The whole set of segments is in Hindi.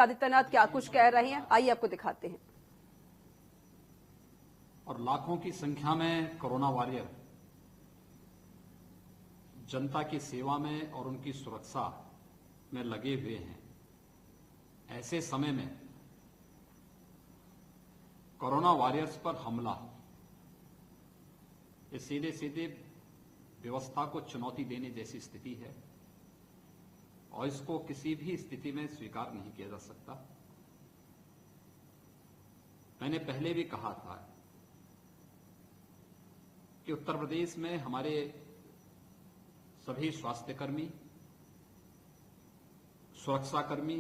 आदित्यनाथ क्या कुछ कह रहे हैं, आइए आपको दिखाते हैं। और लाखों की संख्या में कोरोना वॉरियर जनता की सेवा में और उनकी सुरक्षा में लगे हुए हैं। ऐसे समय में कोरोना वॉरियर्स पर हमला ये सीधे सीधे व्यवस्था को चुनौती देने जैसी स्थिति है और इसको किसी भी स्थिति में स्वीकार नहीं किया जा सकता। मैंने पहले भी कहा था कि उत्तर प्रदेश में हमारे सभी स्वास्थ्यकर्मी, सुरक्षाकर्मी,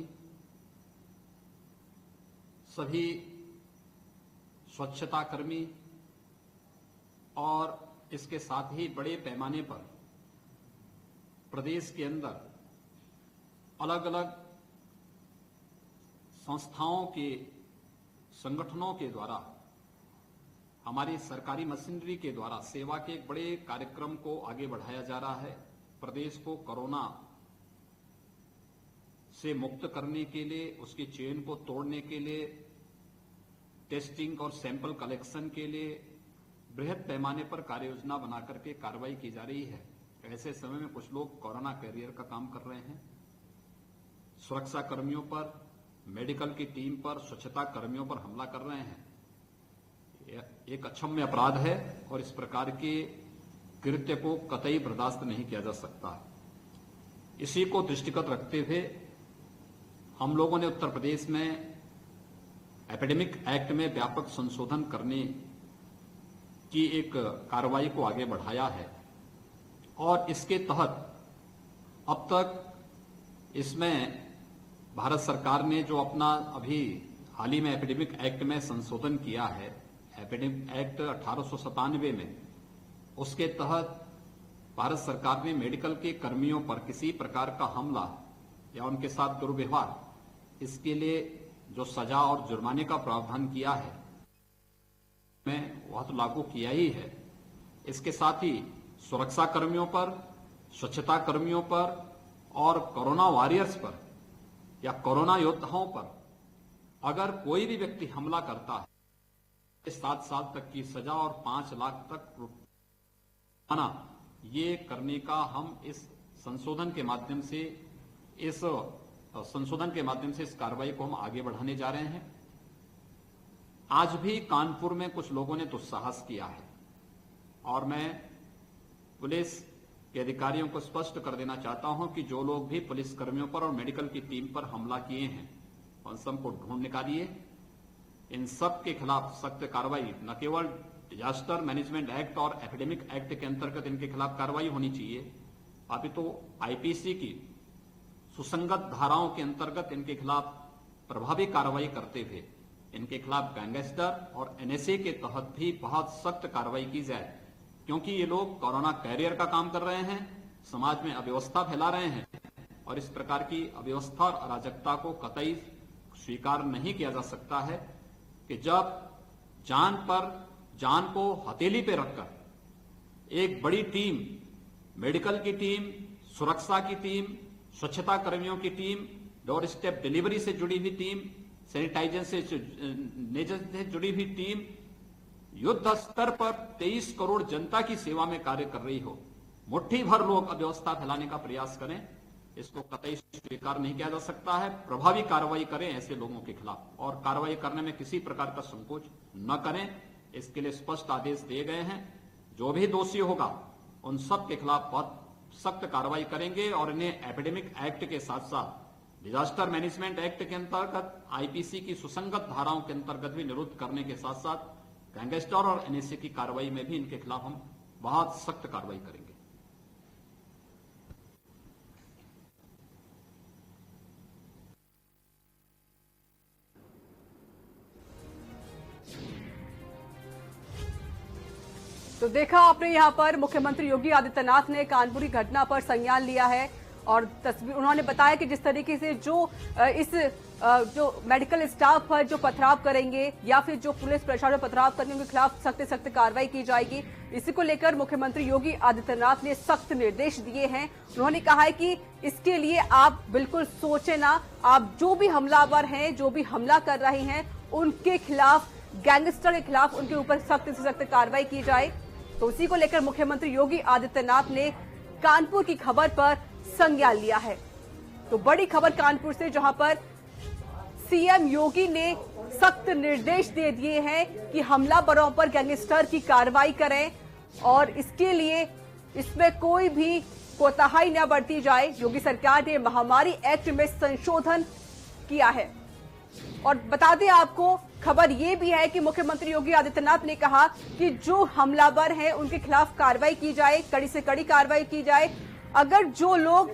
सभी स्वच्छता कर्मी और इसके साथ ही बड़े पैमाने पर प्रदेश के अंदर अलग अलग संस्थाओं के संगठनों के द्वारा, हमारी सरकारी मशीनरी के द्वारा सेवा के एक बड़े कार्यक्रम को आगे बढ़ाया जा रहा है। प्रदेश को कोरोना से मुक्त करने के लिए, उसकी चेन को तोड़ने के लिए, टेस्टिंग और सैंपल कलेक्शन के लिए बृहद पैमाने पर कार्य योजना बनाकर के कार्रवाई की जा रही है। ऐसे समय में कुछ लोग कोरोना कैरियर का काम कर रहे हैं। सुरक्षा कर्मियों पर, मेडिकल की टीम पर, स्वच्छता कर्मियों पर हमला कर रहे हैं। एक अक्षम्य अपराध है और इस प्रकार के कृत्य को कतई बर्दाश्त नहीं किया जा सकता। इसी को दृष्टिगत रखते हुए हम लोगों ने उत्तर प्रदेश में एपिडेमिक एक्ट में व्यापक संशोधन करने की एक कार्रवाई को आगे बढ़ाया है और इसके तहत अब तक इसमें भारत सरकार ने जो अपना अभी हाल ही में एपिडेमिक एक्ट में संशोधन किया है, एपिडेमिक एक्ट 1897 में, उसके तहत भारत सरकार ने मेडिकल के कर्मियों पर किसी प्रकार का हमला या उनके साथ दुर्व्यवहार, इसके लिए जो सजा और जुर्माने का प्रावधान किया है में वह तो लागू किया ही है। इसके साथ ही सुरक्षा कर्मियों पर, स्वच्छता कर्मियों पर और कोरोना वॉरियर्स पर या कोरोना योद्धाओं पर अगर कोई भी व्यक्ति हमला करता है 7 साल तक की सजा और 5 लाख तक रुपया ये करने का हम इस संशोधन के माध्यम से इस कार्रवाई को हम आगे बढ़ाने जा रहे हैं। आज भी कानपुर में कुछ लोगों ने दुस्साहस किया है और मैं पुलिस के अधिकारियों को स्पष्ट कर देना चाहता हूं कि जो लोग भी पुलिस कर्मियों पर और मेडिकल की टीम पर हमला किए हैं उन सबको ढूंढ निकालिए। इन सब के खिलाफ सख्त कार्रवाई, न केवल डिजास्टर मैनेजमेंट एक्ट और एपिडेमिक एक्ट के अंतर्गत इनके खिलाफ कार्रवाई होनी चाहिए, अभी तो आईपीसी की सुसंगत धाराओं के अंतर्गत इनके खिलाफ प्रभावी कार्रवाई करते हुए इनके खिलाफ गैंगस्टर और एनएसए के तहत भी बहुत सख्त कार्रवाई की जाए, क्योंकि ये लोग कोरोना कैरियर का काम कर रहे हैं, समाज में अव्यवस्था फैला रहे हैं और इस प्रकार की अव्यवस्था और अराजकता को कतई स्वीकार नहीं किया जा सकता है कि जब जान को हथेली पे रखकर एक बड़ी टीम, मेडिकल की टीम, सुरक्षा की टीम, स्वच्छता कर्मियों की टीम, डोर स्टेप डिलीवरी से जुड़ी हुई टीम, सैनिटाइजर से जुड़ी हुई टीम युद्ध स्तर पर 23 करोड़ जनता की सेवा में कार्य कर रही हो, मुट्ठी भर लोग अव्यवस्था फैलाने का प्रयास करें, इसको कतई स्वीकार नहीं किया जा सकता है। प्रभावी कार्रवाई करें ऐसे लोगों के खिलाफ और कार्रवाई करने में किसी प्रकार का संकोच न करें, इसके लिए स्पष्ट आदेश दिए गए हैं। जो भी दोषी होगा उन सब के खिलाफ बहुत सख्त कार्रवाई करेंगे और इन्हें एपिडेमिक एक्ट के साथ साथ डिजास्टर मैनेजमेंट एक्ट के अंतर्गत, आईपीसी की सुसंगत धाराओं के अंतर्गत भी निरुद्ध करने के साथ साथ गैंगस्टर और एनएसए की कार्रवाई में भी इनके खिलाफ हम बहुत सख्त कार्रवाई करेंगे। तो देखा आपने, यहां पर मुख्यमंत्री योगी आदित्यनाथ ने कानपुर की घटना पर संज्ञान लिया है और तस्वीर उन्होंने बताया कि जिस तरीके से जो मेडिकल स्टाफ पर जो पथराव करेंगे या फिर जो पुलिस प्रशासन पर पथराव करेंगे उनके खिलाफ सख्त से सख्त कार्रवाई की जाएगी। इसी को लेकर मुख्यमंत्री योगी आदित्यनाथ ने सख्त निर्देश दिए हैं। उन्होंने कहा है कि इसके लिए आप बिल्कुल सोचे ना, आप जो भी हमलावर हैं, जो भी हमला कर रहे हैं, उनके खिलाफ, गैंगस्टर के खिलाफ उनके ऊपर सख्त से सख्त कार्रवाई की जाए। तो उसी को लेकर मुख्यमंत्री योगी आदित्यनाथ ने कानपुर की खबर पर संज्ञान लिया है। तो बड़ी खबर कानपुर से, जहां पर सीएम योगी ने सख्त निर्देश दे दिए हैं कि हमलावरों पर गैंगस्टर की कार्रवाई करें और इसके लिए इसमें कोई भी कोताही न बरती जाए। योगी सरकार ने महामारी एक्ट में संशोधन किया है। और बता दें आपको, खबर ये भी है कि मुख्यमंत्री योगी आदित्यनाथ ने कहा कि जो हमलावर हैं उनके खिलाफ कार्रवाई की जाए, कड़ी से कड़ी कार्रवाई की जाए। अगर जो लोग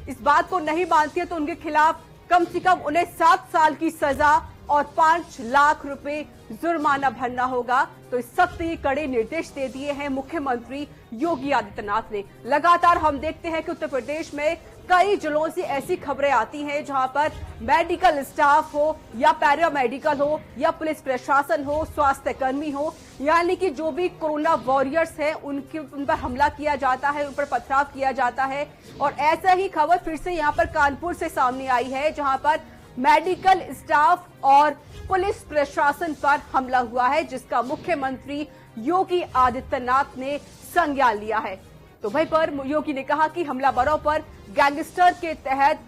इस बात को नहीं मानते तो उनके खिलाफ कम से कम उन्हें 7 साल की सजा और 5 लाख रुपए जुर्माना भरना होगा। तो इस सख्त ही कड़े निर्देश दे दिए हैं मुख्यमंत्री योगी आदित्यनाथ ने। लगातार हम देखते हैं कि उत्तर प्रदेश में कई जिलों से ऐसी खबरें आती हैं जहां पर मेडिकल स्टाफ हो या पैरामेडिकल हो या पुलिस प्रशासन हो, स्वास्थ्य कर्मी हो, यानी कि जो भी कोरोना वॉरियर्स हैं उन पर हमला किया जाता है, उन पर पथराव किया जाता है। और ऐसा ही खबर फिर से यहां पर कानपुर से सामने आई है, जहां पर मेडिकल स्टाफ और पुलिस प्रशासन पर हमला हुआ है, जिसका मुख्यमंत्री योगी आदित्यनाथ ने संज्ञान लिया है। तो वहीं पर योगी ने कहा कि हमलावरों पर गैंगस्टर के तहत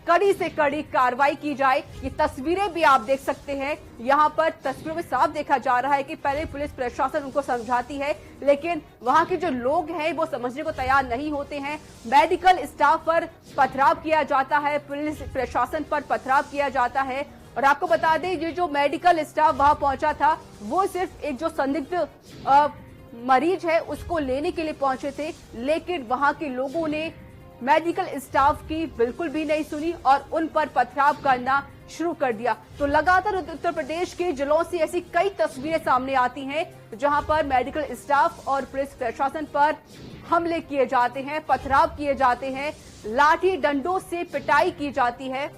कड़ी से कड़ी कार्रवाई की जाए। ये तस्वीरें भी आप देख सकते हैं। यहाँ पर तस्वीरों में साफ देखा जा रहा है कि पहले पुलिस प्रशासन उनको समझाती है, लेकिन वहाँ के जो लोग हैं वो समझने को तैयार नहीं होते हैं। मेडिकल स्टाफ पर पथराव किया जाता है, पुलिस प्रशासन पर पथराव किया जाता है। और आपको बता दें, ये जो मेडिकल स्टाफ वहां पहुंचा था वो सिर्फ एक जो संदिग्ध मरीज है उसको लेने के लिए पहुंचे थे, लेकिन वहां के लोगों ने मेडिकल स्टाफ की बिल्कुल भी नहीं सुनी और उन पर पथराव करना शुरू कर दिया। तो लगातार उत्तर प्रदेश के जिलों से ऐसी कई तस्वीरें सामने आती हैं जहां पर मेडिकल स्टाफ और पुलिस प्रशासन पर हमले किए जाते हैं, पथराव किए जाते हैं, लाठी डंडों से पिटाई की जाती है।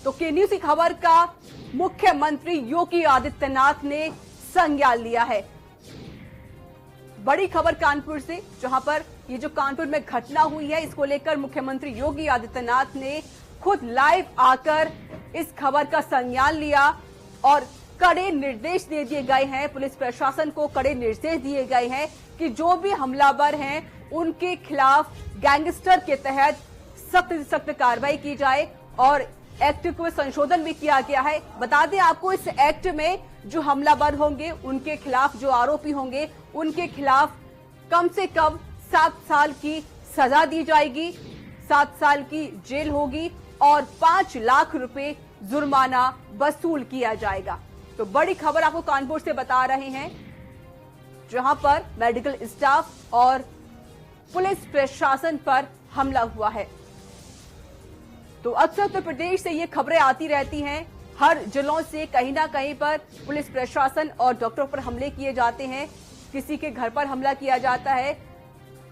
तो के न्यूज की खबर का मुख्यमंत्री योगी आदित्यनाथ ने संज्ञान लिया है। बड़ी खबर कानपुर से, जहां पर ये जो कानपुर में घटना हुई है इसको लेकर मुख्यमंत्री योगी आदित्यनाथ ने खुद लाइव आकर इस खबर का संज्ञान लिया और कड़े निर्देश दे दिए गए हैं। पुलिस प्रशासन को कड़े निर्देश दिए गए हैं कि जो भी हमलावर हैं उनके खिलाफ गैंगस्टर के तहत सख्त से सख्त कार्रवाई की जाए और एक्ट को संशोधन भी किया गया है। बता दें आपको, इस एक्ट में जो हमलावर होंगे उनके खिलाफ, जो आरोपी होंगे उनके खिलाफ कम से कम 7 साल की सजा दी जाएगी, 7 साल की जेल होगी और 5 लाख रुपए जुर्माना वसूल किया जाएगा। तो बड़ी खबर आपको कानपुर से बता रहे हैं, जहां पर मेडिकल स्टाफ और पुलिस प्रशासन पर हमला हुआ है। तो अक्सर उत्तर प्रदेश से ये खबरें आती रहती हैं, हर जिलों से कहीं ना कहीं पर पुलिस प्रशासन और डॉक्टरों पर हमले किए जाते हैं, किसी के घर पर हमला किया जाता है।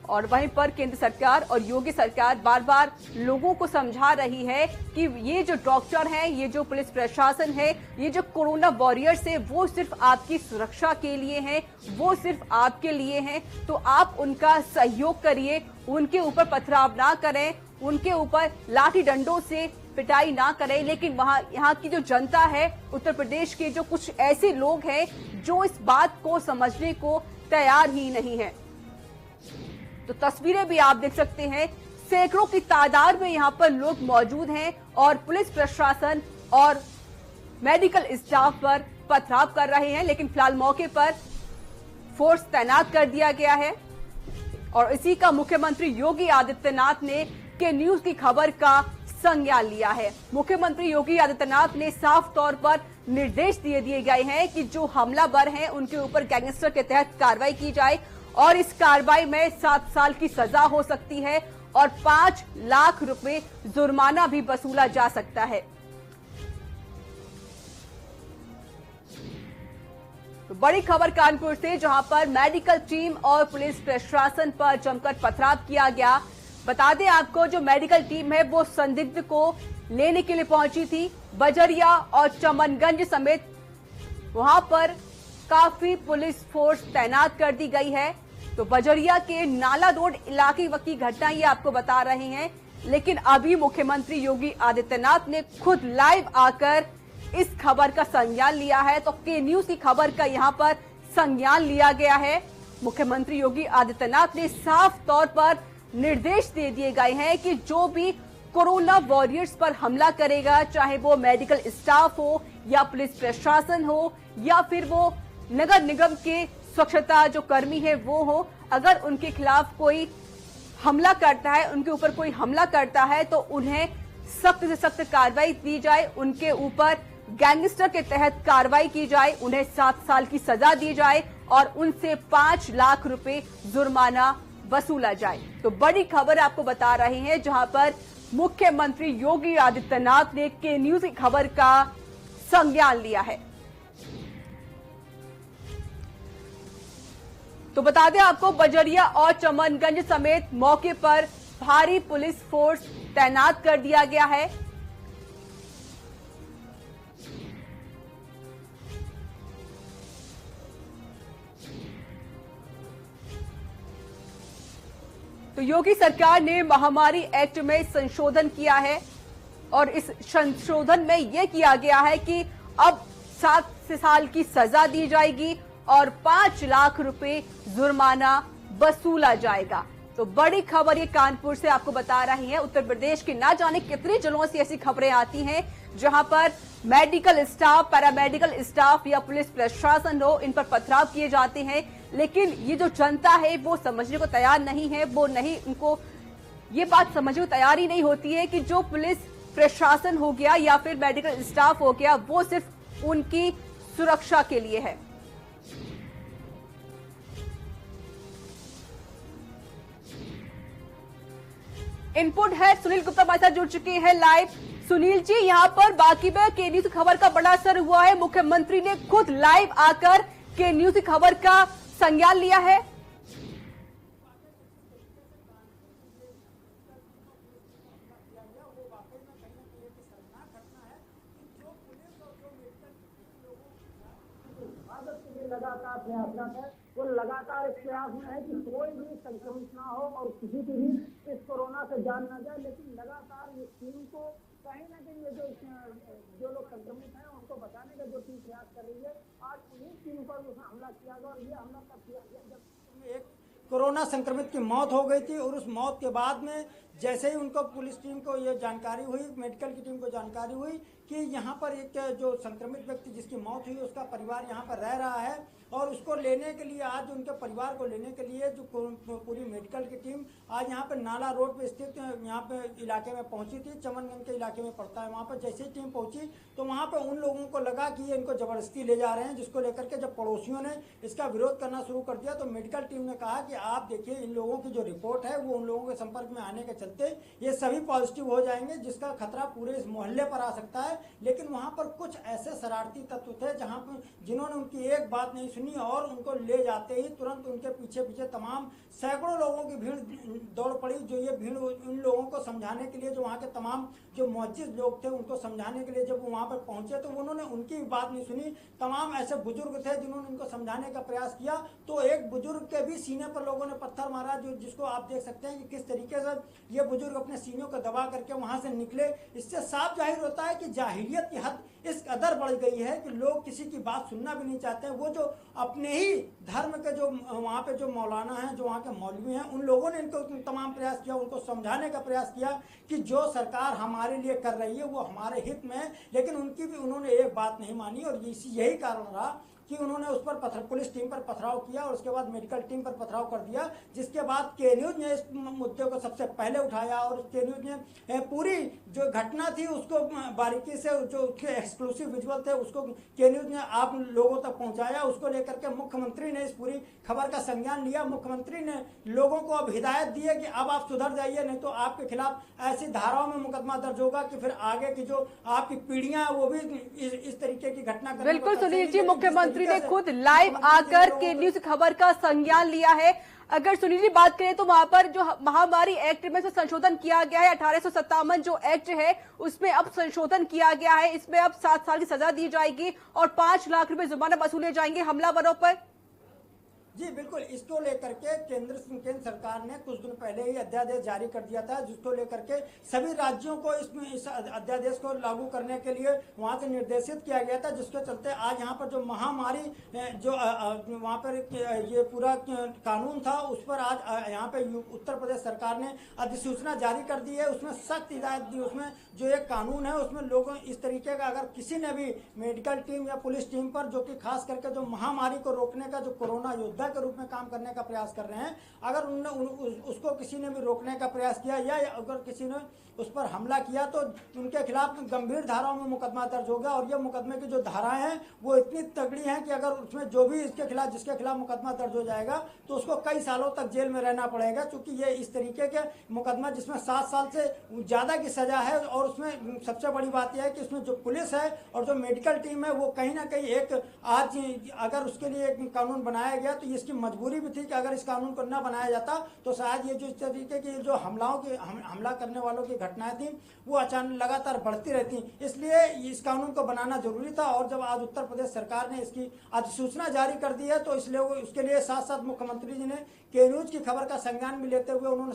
और वहीं पर केंद्र सरकार और योगी सरकार बार बार लोगों को समझा रही है कि ये जो डॉक्टर हैं, ये जो पुलिस प्रशासन है, ये जो कोरोना वॉरियर्स है, वो सिर्फ आपकी सुरक्षा के लिए हैं, वो सिर्फ आपके लिए हैं। तो आप उनका सहयोग करिए, उनके ऊपर पथराव ना करें, उनके ऊपर लाठी डंडों से पिटाई ना करें। लेकिन यहाँ की जो जनता है, उत्तर प्रदेश के जो कुछ ऐसे लोग हैं जो इस बात को समझने को तैयार ही नहीं है। तो तस्वीरें भी आप देख सकते हैं, सैकड़ों की तादाद में यहाँ पर लोग मौजूद हैं और पुलिस प्रशासन और मेडिकल स्टाफ पर पथराव कर रहे हैं। लेकिन फिलहाल मौके पर फोर्स तैनात कर दिया गया है और इसी का मुख्यमंत्री योगी आदित्यनाथ ने के न्यूज की खबर का संज्ञान लिया है। मुख्यमंत्री योगी आदित्यनाथ ने साफ तौर पर निर्देश दिए गए हैं कि जो हमलावर हैं उनके ऊपर गैंगस्टर के तहत कार्रवाई की जाए और इस कार्रवाई में 7 साल की सजा हो सकती है और 5 लाख रुपए जुर्माना भी वसूला जा सकता है। तो बड़ी खबर कानपुर से, जहां पर मेडिकल टीम और पुलिस प्रशासन पर जमकर पथराव किया गया। बता दें आपको, जो मेडिकल टीम है वो संदिग्ध को लेने के लिए पहुंची थी। बजरिया और चमनगंज समेत वहां पर काफी पुलिस फोर्स तैनात कर दी गई है। तो बजरिया के नाला रोड इलाके की घटना ये आपको बता रहे हैं, लेकिन अभी मुख्यमंत्री योगी आदित्यनाथ ने खुद लाइव आकर इस खबर का संज्ञान लिया है। तो के न्यूज की खबर का यहां पर संज्ञान लिया गया है। मुख्यमंत्री योगी आदित्यनाथ ने साफ तौर पर निर्देश दे दिए गए हैं कि जो भी कोरोना वॉरियर्स पर हमला करेगा, चाहे वो मेडिकल स्टाफ हो या पुलिस प्रशासन हो या फिर वो नगर निगम के स्वच्छता जो कर्मी है वो हो, अगर उनके खिलाफ कोई हमला करता है, उनके ऊपर कोई हमला करता है तो उन्हें सख्त से सख्त कार्रवाई दी जाए। उनके ऊपर गैंगस्टर के तहत कार्रवाई की जाए, उन्हें 7 साल की सजा दी जाए और उनसे 5 लाख रुपए जुर्माना वसूला जाए। तो बड़ी खबर आपको बता रहे हैं, जहां पर मुख्यमंत्री योगी आदित्यनाथ ने के न्यूज की खबर का संज्ञान लिया है। तो बता दें आपको, बजरिया और चमनगंज समेत मौके पर भारी पुलिस फोर्स तैनात कर दिया गया है। तो योगी सरकार ने महामारी एक्ट में संशोधन किया है और इस संशोधन में यह किया गया है कि अब 7 साल की सजा दी जाएगी और 5 लाख रुपए जुर्माना वसूला जाएगा। तो बड़ी खबर ये कानपुर से आपको बता रही है। उत्तर प्रदेश के ना जाने कितनी जगहों से ऐसी खबरें आती हैं जहां पर मेडिकल स्टाफ, पैरामेडिकल स्टाफ या पुलिस प्रशासन हो, इन पर पथराव किए जाते हैं। लेकिन ये जो जनता है वो समझने को तैयार नहीं है, वो नहीं, उनको ये बात समझने को तैयार ही नहीं होती है कि जो पुलिस प्रशासन हो गया या फिर मेडिकल स्टाफ हो गया, वो सिर्फ उनकी सुरक्षा के लिए है। इनपुट है सुनील गुप्ता हमारे साथ जुड़ चुके हैं लाइव। सुनील जी, यहां पर बाकी में के न्यूज खबर का बड़ा असर हुआ है। मुख्यमंत्री ने खुद लाइव आकर के न्यूज खबर का संज्ञान लिया है। लगातार प्रयासरत है, वो लगातार इस प्रयास में है कि कोई भी संक्रमित ना हो और किसी की भी इस कोरोना से जान ना जाए। लेकिन लगातार इस टीम को कहीं ना कहीं ये जो लोग संक्रमित हैं उनको बचाने का जो टीम प्रयास कर रही है, आज उन्हीं टीम पर उसने हमला किया गया। और ये हमला तब किया गया जब एक कोरोना संक्रमित की मौत हो गई थी और उस मौत के बाद में जैसे ही उनको पुलिस टीम को ये जानकारी हुई, मेडिकल की टीम को जानकारी हुई कि यहाँ पर एक जो संक्रमित व्यक्ति जिसकी मौत हुई उसका परिवार यहाँ पर रह रहा है और उसको लेने के लिए आज उनके परिवार को लेने के लिए जो पूरी मेडिकल की टीम आज यहाँ पे नाला रोड पे स्थित यहाँ पे इलाके में पहुंची थी। चमनगंज के इलाके में पड़ता है। वहाँ पर जैसे ही टीम पहुंची तो वहाँ पे उन लोगों को लगा कि ये इनको जबरदस्ती ले जा रहे हैं, जिसको लेकर के जब पड़ोसियों ने इसका विरोध करना शुरू कर दिया तो मेडिकल टीम ने कहा कि आप देखिए, इन लोगों की जो रिपोर्ट है वो उन लोगों के संपर्क में आने के चलते ये सभी पॉजिटिव हो जाएंगे, जिसका खतरा पूरे इस मोहल्ले पर आ सकता है। लेकिन वहाँ पर कुछ ऐसे शरारती तत्व थे जहाँ पर जिन्होंने उनकी एक बात नहीं सुनी और उनको ले जाते ही तुरंत उनके पीछे पीछे तमाम सैकड़ों लोगों की भीड़ दौड़ पड़ी। जो ये भीड़ उन लोगों को समझाने के लिए, जो वहाँ के तमाम जो मौजूद लोग थे उनको समझाने के लिए जब वो वहाँ पर पहुंचे तो उन्होंने उनकी बात नहीं सुनी। तमाम ऐसे बुजुर्ग थे जिन्होंने उनको समझाने का प्रयास किया तो एक बुजुर्ग के भी सीने पर लोगों ने पत्थर मारा, जो जिसको आप देख सकते हैं कि किस तरीके से ये बुजुर्ग अपने सीनों को दबा करके वहां से निकले। इससे साफ जाहिर होता है कि जाहिलियत की हद इस कदर बढ़ गई है कि लोग किसी की बात सुनना भी नहीं चाहते हैं। वो जो अपने ही धर्म के जो वहाँ पे जो मौलाना हैं, जो वहाँ के मौलवी हैं, उन लोगों ने इनको तमाम प्रयास किया, उनको समझाने का प्रयास किया कि जो सरकार हमारे लिए कर रही है वो हमारे हित में है। लेकिन उनकी भी उन्होंने एक बात नहीं मानी और यही कारण रहा कि उन्होंने उस पर पुलिस टीम पर पथराव किया और उसके बाद मेडिकल टीम पर पथराव कर दिया। जिसके बाद के न्यूज ने इस मुद्दे को सबसे पहले उठाया और के न्यूज ने पूरी जो घटना थी उसको बारीकी से, जो उसके एक्सक्लूसिव विजुअल थे उसको के न्यूज ने आप लोगों तक पहुंचाया। उसको लेकर के मुख्यमंत्री ने इस पूरी खबर का संज्ञान लिया। मुख्यमंत्री ने लोगों को अब हिदायत दी है कि अब आप सुधर जाइए, नहीं तो आपके खिलाफ ऐसी धाराओं में मुकदमा दर्ज होगा कि फिर आगे की जो आपकी पीढ़ियां वो भी इस तरीके की घटना। बिल्कुल सुनील जी, मुख्यमंत्री मुख्यमंत्री ने खुद लाइव आकर के न्यूज खबर का संज्ञान लिया है। अगर सुनील जी बात करें तो वहां पर जो महामारी एक्ट में संशोधन किया गया है, 1857 जो एक्ट है उसमें अब संशोधन किया गया है। इसमें अब 7 साल की सजा दी जाएगी और 5 लाख रुपए जुर्माना वसूले जाएंगे हमलावरों पर। जी बिल्कुल, इसको लेकर के केंद्र सरकार ने कुछ दिन पहले ही अध्यादेश जारी कर दिया था, जिसको लेकर के सभी राज्यों को इस अध्यादेश को लागू करने के लिए वहां से निर्देशित किया गया था, जिसके चलते आज यहाँ पर जो महामारी जो वहां पर ये पूरा कानून था उस पर आज यहाँ पे उत्तर प्रदेश सरकार ने अधिसूचना जारी कर दी है। उसमें सख्त हिदायत दी, उसमें जो एक कानून है उसमें लोगों इस तरीके का अगर किसी ने भी मेडिकल टीम या पुलिस टीम पर जो कि खास करके जो महामारी को रोकने का जो कोरोना योद्धा के रूप में काम करने का प्रयास कर रहे हैं, अगर उसको किसी ने भी रोकने का प्रयास किया या अगर किसी ने उस पर हमला किया तो उनके खिलाफ गंभीर धाराओं में मुकदमा दर्ज होगा। और ये मुकदमे की जो धाराएं हैं वो इतनी तगड़ी हैं कि अगर उसमें जो भी जिसके खिलाफ मुकदमा दर्ज हो जाएगा तो उसको कई सालों तक जेल में रहना पड़ेगा, क्योंकि ये इस तरीके के मुकदमा जिसमें 7 साल से ज्यादा की सजा है। और उसमें सबसे बड़ी बात यह है कि उसमें जो पुलिस है और जो मेडिकल टीम है वो कहीं ना कहीं एक आज अगर उसके लिए एक कानून बनाया गया तो इसकी मजबूरी भी थी कि अगर इस कानून को न बनाया जाता तो शायद ये जो इस तरीके की जो हमला करने वालों की घटनाएं थी वो अचानक लगातार बढ़ती रहती। इसलिए इस कानून को बनाना जरूरी था। और जब आज उत्तर प्रदेश सरकार ने इसकी अधिसूचना जारी कर दी है तो इसलिए उसके लिए साथ साथ मुख्यमंत्री जी ने के न्यूज की खबर का संज्ञान भी लेते हुए उन्होंने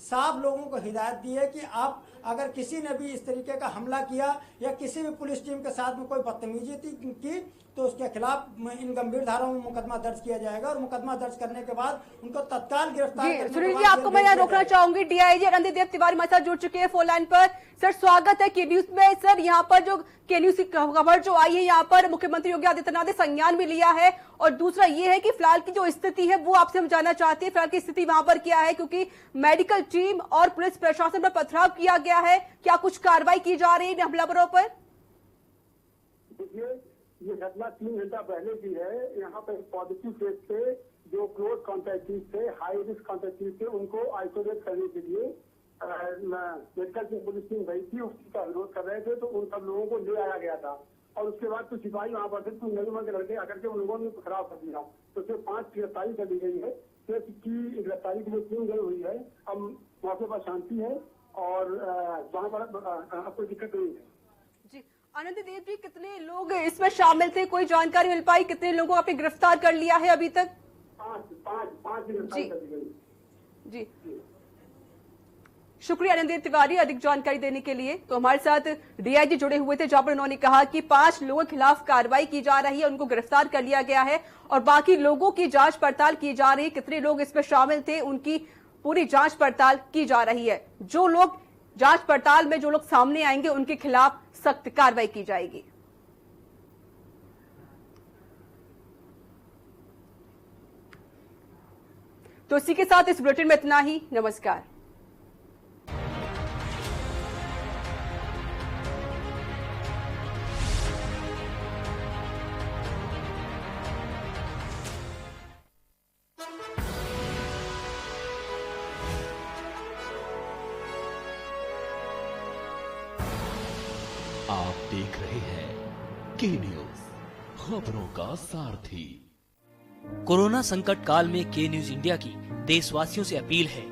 साफ लोगों को हिदायत दी है कि आप अगर किसी ने भी इस तरीके का हमला किया या किसी भी पुलिस टीम के साथ में कोई बदतमीजी की तो उसके खिलाफ इन गंभीर धाराओं में मुकदमा दर्ज किया जाएगा। और मुकदमा दर्ज करने के बाद उनको तत्काल गिरफ्तार। सुनील जी आपको मैं यहाँ रोकना चाहूंगी, डीआईजी रणदीप तिवारी हमारे साथ जुड़ चुके हैं फोन लाइन पर। सर स्वागत है के न्यूज में। सर यहाँ पर जो के न्यूज की खबर जो आई है, यहाँ पर मुख्यमंत्री योगी आदित्यनाथ ने संज्ञान भी लिया है। और दूसरा ये है कि फिलहाल की जो स्थिति है वो आपसे हम जानना चाहते हैं, फिलहाल की स्थिति वहां पर क्या है, क्योंकि मेडिकल टीम और पुलिस प्रशासन पर पथराव किया गया है। क्या कुछ कार्रवाई की जा रही है हमलावरों पर? ये घटना 3 घंटा पहले की है। यहाँ पर पॉजिटिव केस थे, जो क्लोज कॉन्टैक्टीज थे, हाई रिस्क कॉन्टैक्टीज थे, उनको आइसोलेट करने के लिए मेडिकल टीम पुलिस टीम गई थी, उसका विरोध कर रहे थे तो उन सब लोगों को ले आया गया था। और उसके बाद कुछ सिपाही वहाँ पर थे, कुछ नजर के लड़के आकर के उन लोगों ने खराब कर दिया, तो उसमें 5 गिरफ्तारी कर दी गई है। की गिरफ्तारी के लिए टीम गई हुई है। अब मौके पर शांति है और वहाँ पर कोई दिक्कत नहीं है। जी आनंद देव जी, कितने लोग इसमें शामिल थे, कोई जानकारी मिल पाई? कितने लोगों को आपने गिरफ्तार कर लिया है अभी तक? 5 गिरफ्तारी कर दी गई। जी शुक्रिया रणदीप तिवारी अधिक जानकारी देने के लिए। तो हमारे साथ डीआईजी जुड़े हुए थे, जहां पर उन्होंने कहा कि 5 लोगों के खिलाफ कार्रवाई की जा रही है, उनको गिरफ्तार कर लिया गया है और बाकी लोगों की जांच पड़ताल की जा रही है। कितने लोग इसमें शामिल थे उनकी पूरी जांच पड़ताल की जा रही है। जो लोग जांच पड़ताल में जो लोग सामने आएंगे उनके खिलाफ सख्त कार्रवाई की जाएगी। तो इसी के साथ इस बुलेटिन में इतना ही। नमस्कार। आप देख रहे हैं के न्यूज, खबरों का सारथी। कोरोना संकट काल में के न्यूज इंडिया की देशवासियों से अपील है